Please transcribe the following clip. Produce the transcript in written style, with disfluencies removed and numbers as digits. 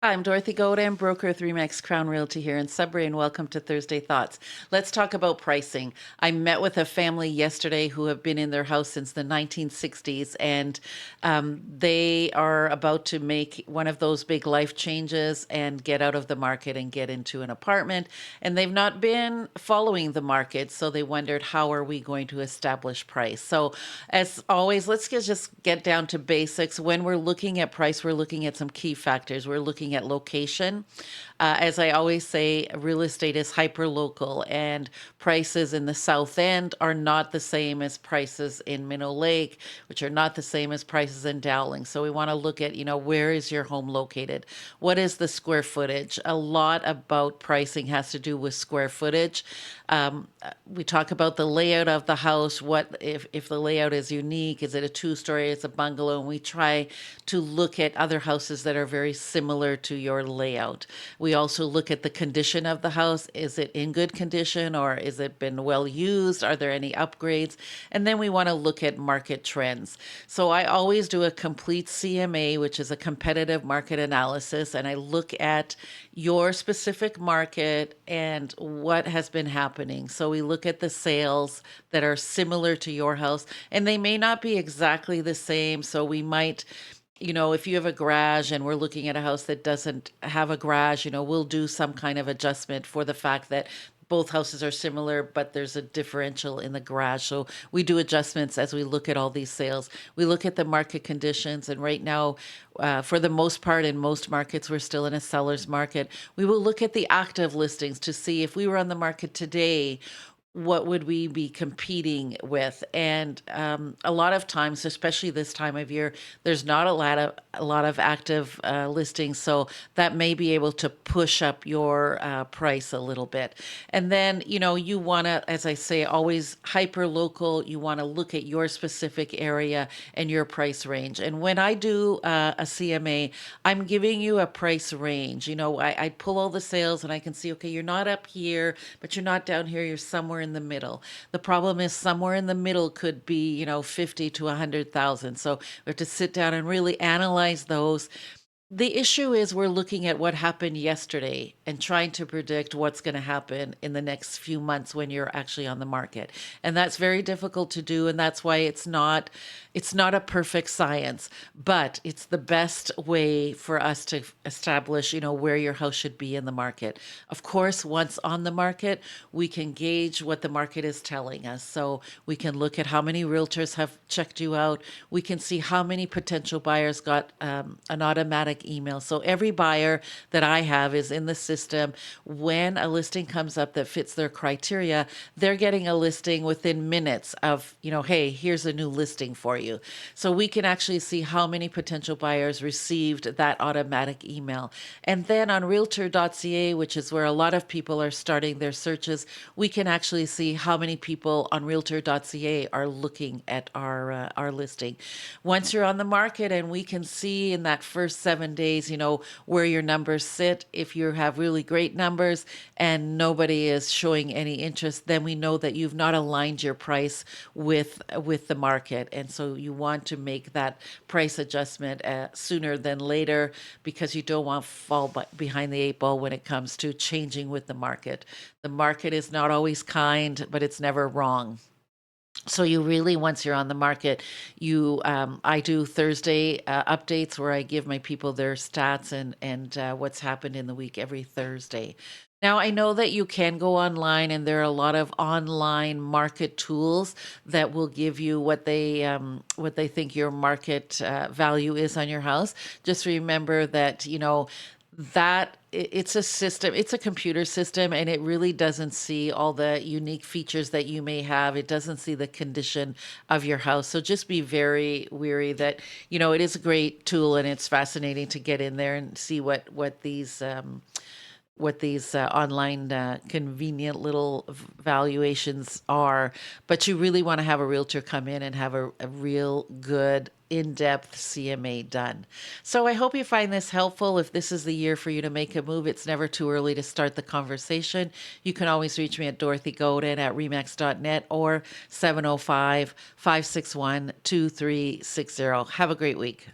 I'm Dorothy Godin, broker with Remax Crown Realty here in Sudbury, and welcome to Thursday Thoughts. Let's talk about pricing. I met with a family yesterday who have been in their house since the 1960s, and they are about to make one of those big life changes and get out of the market and get into an apartment. And they've not been following the market, so they wondered, how are we going to establish price? So, as always, let's just get down to basics. When we're looking at price, we're looking at some key factors. We're looking at location. As I always say, real estate is hyper local, and prices in the South End are not the same as prices in Minnow Lake, which are not the same as prices in Dowling. So we want to look at, where is your home located? What is the square footage? A lot about pricing has to do with square footage. We talk about the layout of the house. What if the layout is unique? Is it a two-story? It's a bungalow? And we try to look at other houses that are very similar to your layout. We also look at the condition of the house. Is it in good condition, or is it been well used? Are there any upgrades? And then we want to look at market trends. So I always do a complete CMA, which is a competitive market analysis, and I look at your specific market and what has been happening. So we look at the sales that are similar to your house, and they may not be exactly the same. So we might, if you have a garage and we're looking at a house that doesn't have a garage, we'll do some kind of adjustment for the fact that both houses are similar, but there's a differential in the garage. So we do adjustments as we look at all these sales. We look at the market conditions, and right now, for the most part, in most markets, we're still in a seller's market. We will look at the active listings to see if we were on the market today, what would we be competing with? And a lot of times, especially this time of year, there's not a lot of active listings, so that may be able to push up your price a little bit. And then you want to, as I say, always hyper local. You want to look at your specific area and your price range. And when I do a CMA, I'm giving you a price range. I pull all the sales and I can see, okay, you're not up here, but you're not down here. You're somewhere in the middle. The problem is somewhere in the middle could be, 50 to 100,000. So we have to sit down and really analyze those. The issue is we're looking at what happened yesterday and trying to predict what's going to happen in the next few months when you're actually on the market. And that's very difficult to do, and that's why it's not a perfect science, but it's the best way for us to establish, where your house should be in the market. Of course, once on the market, we can gauge what the market is telling us. So we can look at how many realtors have checked you out. We can see how many potential buyers got an automatic email. So every buyer that I have is in the system. When a listing comes up that fits their criteria, they're getting a listing within minutes of, hey, here's a new listing for you. So we can actually see how many potential buyers received that automatic email. And then on realtor.ca, which is where a lot of people are starting their searches, we can actually see how many people on realtor.ca are looking at our listing. Once you're on the market, and we can see in that first 7 days, where your numbers sit. If you have really great numbers and nobody is showing any interest, then we know that you've not aligned your price with the market. And so you want to make that price adjustment sooner than later, because you don't want to fall behind the eight ball when it comes to changing with the market. The market is not always kind, but it's never wrong. So you really, once you're on the market, I do Thursday updates where I give my people their stats and what's happened in the week every Thursday. Now, I know that you can go online, and there are a lot of online market tools that will give you what they think your market value is on your house. Just remember that it's a system, it's a computer system, and it really doesn't see all the unique features that you may have. It doesn't see the condition of your house. So just be very weary that, it is a great tool, and it's fascinating to get in there and see what these online convenient little valuations are. But you really want to have a realtor come in and have a real good in-depth CMA done. So I hope you find this helpful. If this is the year for you to make a move, it's never too early to start the conversation. You can always reach me at Dorothy Godin at remax.net or 705-561-2360. Have a great week.